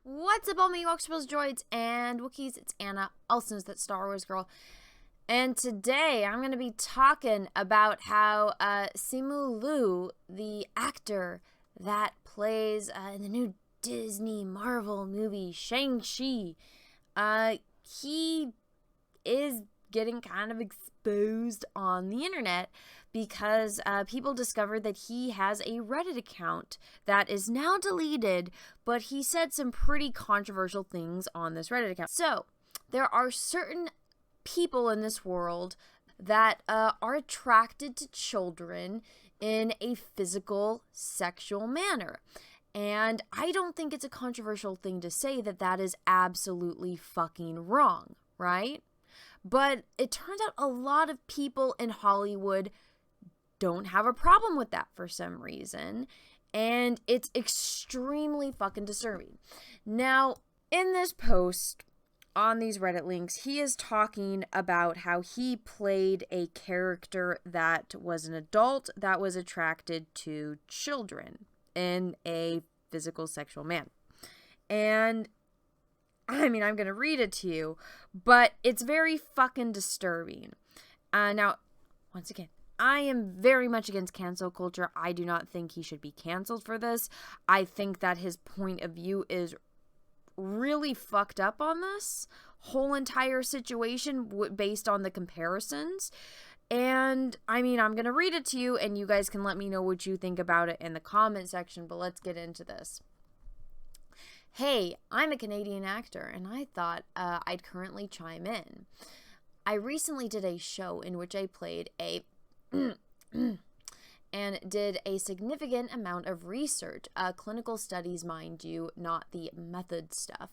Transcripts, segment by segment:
What's up, all me Walkers, droids, and Wookiees? It's Anna, also known as that Star Wars girl. And today I'm going to be talking about how Simu Liu, the actor that plays in the new Disney Marvel movie Shang-Chi, he is getting kind of exposed on the internet because people discovered that he has a Reddit account that is now deleted, but he said some pretty controversial things on this Reddit account. So, there are certain people in this world that are attracted to children in a physical, sexual manner. And I don't think it's a controversial thing to say that that is absolutely fucking wrong, right? But it turns out a lot of people in Hollywood don't have a problem with that for some reason, and it's extremely fucking disturbing. Now, in this post on these Reddit links, he is talking about how he played a character that was an adult that was attracted to children in a physical, sexual manner. And I mean, I'm going to read it to you, but it's very fucking disturbing. Now, once again, I am very much against cancel culture. I do not think he should be canceled for this. I think that his point of view is really fucked up on this whole entire situation based on the comparisons. And, I mean, I'm going to read it to you, and you guys can let me know what you think about it in the comment section, but let's get into this. Hey, I'm a Canadian actor, and I thought I'd currently chime in. I recently did a show in which I played a and did a significant amount of research, clinical studies, mind you, not the method stuff,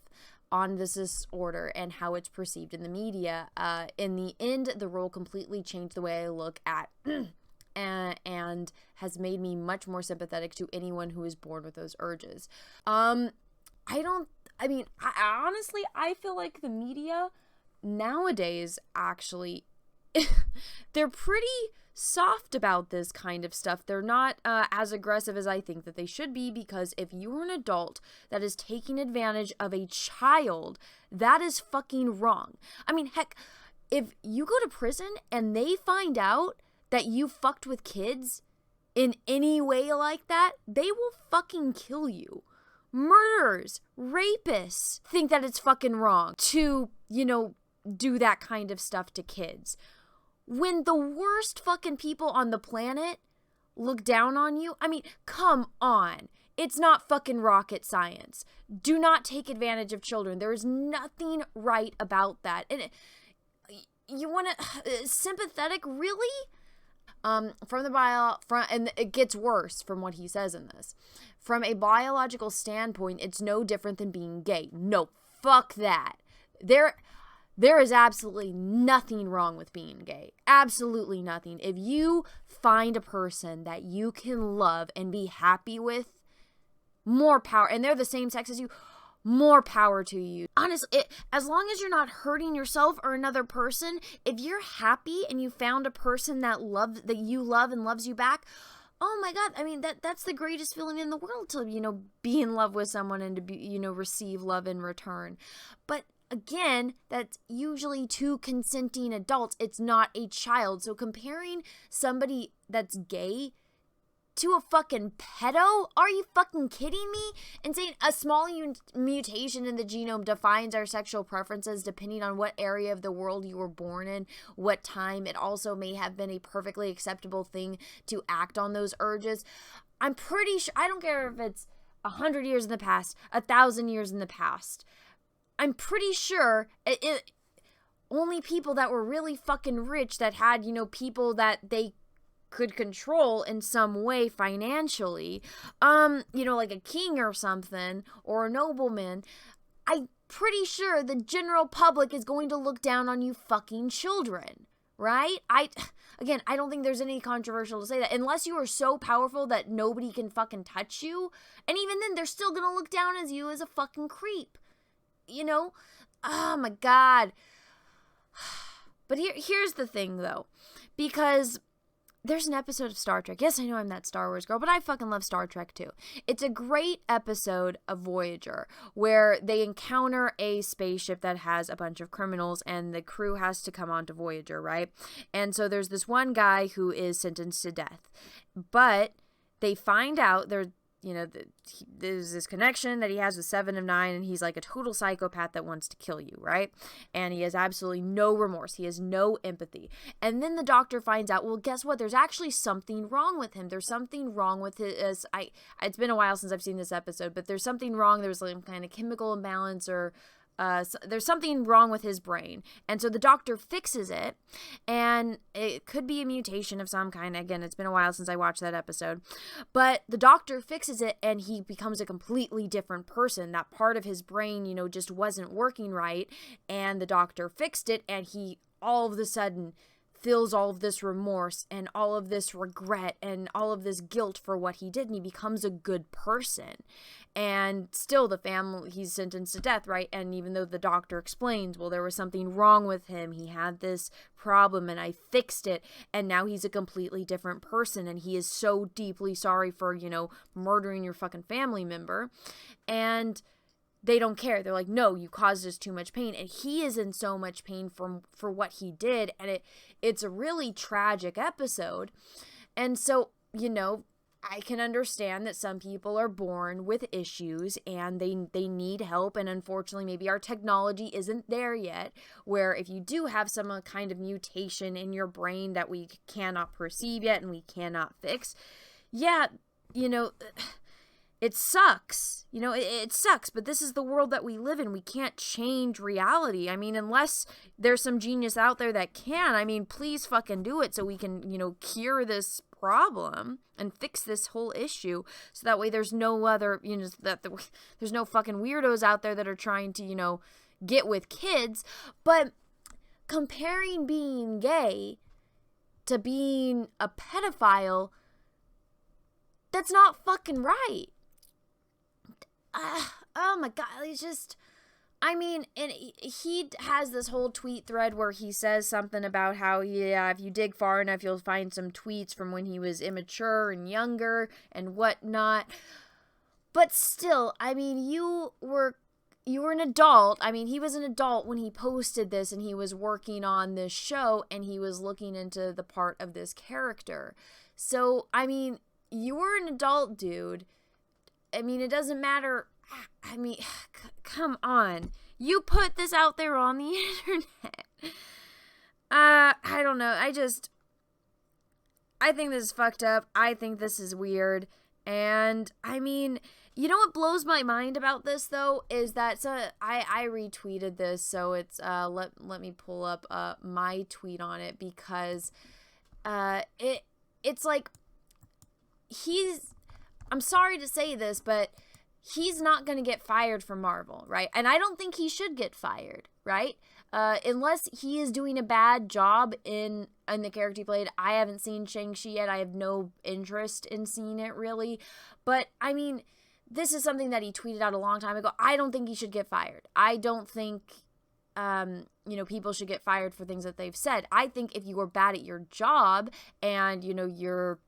on this disorder and how it's perceived in the media. In the end, the role completely changed the way I look at and has made me much more sympathetic to anyone who is born with those urges. Honestly, I feel like the media nowadays, actually, they're pretty soft about this kind of stuff. They're not as aggressive as I think that they should be, because if you're an adult that is taking advantage of a child, that is fucking wrong. I mean, heck, if you go to prison and they find out that you fucked with kids in any way like that, they will fucking kill you. Murderers, rapists think that it's fucking wrong to, do that kind of stuff to kids. When the worst fucking people on the planet look down on you, I mean, come on. It's not fucking rocket science. Do not take advantage of children. There is nothing right about that. And you want to sympathetic, really? And it gets worse from what he says in this. From a biological standpoint, it's no different than being gay. No, fuck that. There is absolutely nothing wrong with being gay. Absolutely nothing. If you find a person that you can love and be happy with, more power, and they're the same sex as you, more power to you. Honestly, as long as you're not hurting yourself or another person, if you're happy and you found a person that you love and loves you back, oh my God, I mean, that's the greatest feeling in the world, to, be in love with someone and to be, receive love in return. But again, that's usually two consenting adults. It's not a child. So comparing somebody that's gay to a fucking pedo? Are you fucking kidding me? And saying a small mutation in the genome defines our sexual preferences depending on what area of the world you were born in, what time. It also may have been a perfectly acceptable thing to act on those urges. I'm pretty sure, I don't care if it's 100 years in the past, 1,000 years in the past. I'm pretty sure only people that were really fucking rich that had, people that they could control in some way financially, like a king or something, or a nobleman, I'm pretty sure the general public is going to look down on you fucking children, right? I don't think there's any controversial to say that, unless you are so powerful that nobody can fucking touch you, and even then, they're still gonna look down as you as a fucking creep, Oh my God. But here's the thing, though, because there's an episode of Star Trek. Yes, I know I'm that Star Wars girl, but I fucking love Star Trek too. It's a great episode of Voyager where they encounter a spaceship that has a bunch of criminals and the crew has to come onto Voyager, right? And so there's this one guy who is sentenced to death. But they find out there's this connection that he has with Seven of Nine, and he's like a total psychopath that wants to kill you, right? And he has absolutely no remorse. He has no empathy. And then the doctor finds out, well, guess what? There's actually something wrong with him. There's something wrong with his, it's been a while since I've seen this episode, but there's something wrong. There's like kind of chemical imbalance or there's something wrong with his brain. And so the doctor fixes it, and it could be a mutation of some kind. Again, it's been a while since I watched that episode. But the doctor fixes it, and he becomes a completely different person. That part of his brain, just wasn't working right, and the doctor fixed it, and he all of a sudden feels all of this remorse and all of this regret and all of this guilt for what he did, and he becomes a good person. And still the family, he's sentenced to death, right? And even though the doctor explains, well, there was something wrong with him, he had this problem and I fixed it, and now he's a completely different person, and he is so deeply sorry for, murdering your fucking family member. And they don't care. They're like, no, you caused us too much pain. And he is in so much pain for what he did. And it's a really tragic episode. And so, I can understand that some people are born with issues and they need help. And unfortunately, maybe our technology isn't there yet, where if you do have some kind of mutation in your brain that we cannot perceive yet and we cannot fix, yeah, it sucks. It sucks, but this is the world that we live in. We can't change reality. I mean, unless there's some genius out there that can. I mean, please fucking do it so we can, cure this problem and fix this whole issue, so that way there's no other, there's no fucking weirdos out there that are trying to, get with kids. But comparing being gay to being a pedophile, that's not fucking right. Oh my God, it's just, and he has this whole tweet thread where he says something about how, if you dig far enough, you'll find some tweets from when he was immature and younger and whatnot. But still, you were an adult. he was an adult when he posted this, and he was working on this show, and he was looking into the part of this character. So, you were an adult, dude. It doesn't matter. Come on. You put this out there on the internet. I don't know. I think this is fucked up. I think this is weird. And, what blows my mind about this, though, is that, I retweeted this, so it's, let me pull up, my tweet on it, because, it's like, I'm sorry to say this, but he's not going to get fired from Marvel, right? And I don't think he should get fired, right? Unless he is doing a bad job in the character he played. I haven't seen Shang-Chi yet. I have no interest in seeing it, really. But, this is something that he tweeted out a long time ago. I don't think he should get fired. I don't think, people should get fired for things that they've said. I think if you are bad at your job and, you're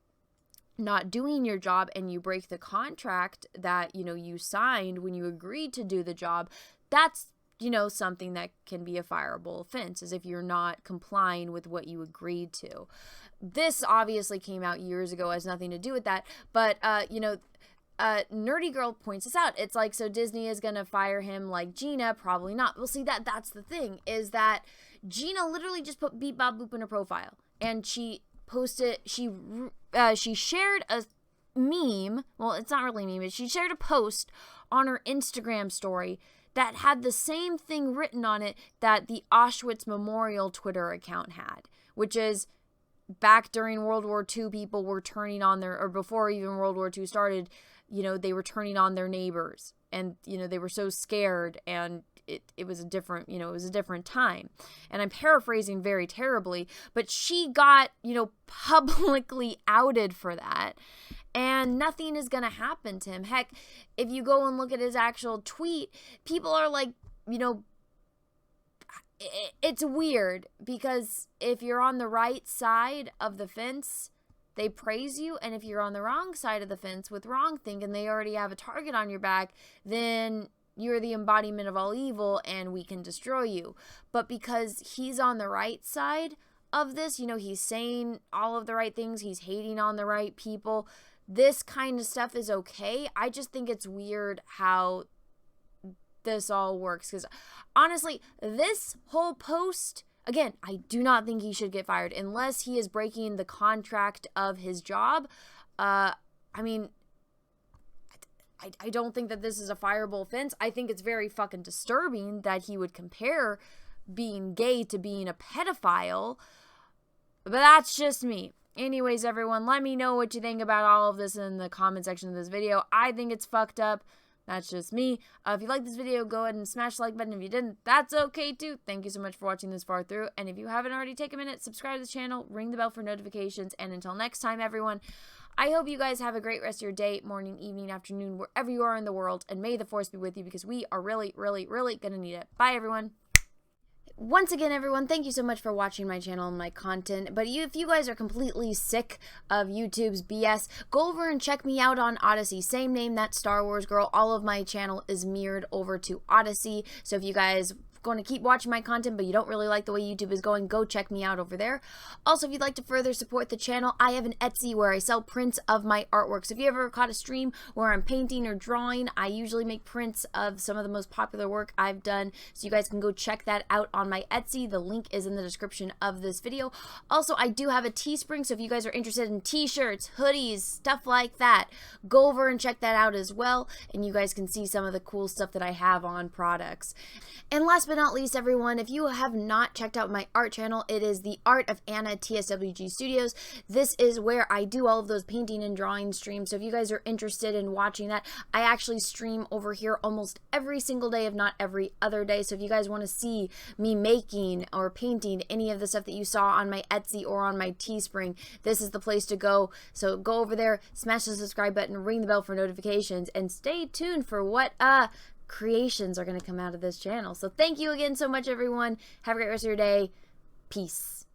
not doing your job and you break the contract that, you signed when you agreed to do the job, that's, something that can be a fireable offense, is if you're not complying with what you agreed to. This obviously came out years ago, has nothing to do with that, but, Nerdy Girl points this out. It's like, so Disney is going to fire him like Gina? Probably not. Well, see, that's the thing, is that Gina literally just put Beep Bob Boop in her profile, and she posted, she shared a meme, well, it's not really a meme, but she shared a post on her Instagram story that had the same thing written on it that the Auschwitz Memorial Twitter account had, which is, back during World War II, people were turning on or before even World War II started, they were turning on their neighbors, and, they were so scared, and it was a different, it was a different time. And I'm paraphrasing very terribly, but she got, publicly outed for that, and nothing is going to happen to him. Heck, if you go and look at his actual tweet, people are like, it's weird, because if you're on the right side of the fence, they praise you, and if you're on the wrong side of the fence with wrong thinking, they already have a target on your back, then you're the embodiment of all evil and we can destroy you. But because he's on the right side of this, you know, he's saying all of the right things, he's hating on the right people, this kind of stuff is okay. I just think it's weird how this all works, because honestly, this whole post, again, I do not think he should get fired unless he is breaking the contract of his job. I mean, I don't think that this is a fireable offense. I think it's very fucking disturbing that he would compare being gay to being a pedophile. But that's just me. Anyways, everyone, let me know what you think about all of this in the comment section of this video. I think it's fucked up. That's just me. If you like this video, go ahead and smash the like button. If you didn't, that's okay too. Thank you so much for watching this far through. And if you haven't already, take a minute, subscribe to the channel, ring the bell for notifications. And until next time, everyone, I hope you guys have a great rest of your day, morning, evening, afternoon, wherever you are in the world. And may the force be with you, because we are really, really, really going to need it. Bye, everyone. Once again, everyone, thank you so much for watching my channel and my content. But if you guys are completely sick of YouTube's BS, go over and check me out on Odyssey. Same name, That Star Wars Girl. All of my channel is mirrored over to Odyssey. So if you guys going to keep watching my content but you don't really like the way YouTube is going, go check me out over there. Also, if you'd like to further support the channel, I have an Etsy where I sell prints of my artwork. So if you ever caught a stream where I'm painting or drawing, I usually make prints of some of the most popular work I've done, so you guys can go check that out on my Etsy. The link is in the description of this video. Also, I do have a Teespring, so if you guys are interested in t-shirts, hoodies, stuff like that, go over and check that out as well, and you guys can see some of the cool stuff that I have on products. And last but not least, everyone, if you have not checked out my art channel, it is The Art of Anna TSWG Studios. This is where I do all of those painting and drawing streams. So if you guys are interested in watching that, I actually stream over here almost every single day, if not every other day. So if you guys want to see me making or painting any of the stuff that you saw on my Etsy or on my Teespring, this is the place to go. So go over there, smash the subscribe button, ring the bell for notifications, and stay tuned for what creations are going to come out of this channel. So thank you again so much, everyone. Have a great rest of your day. Peace.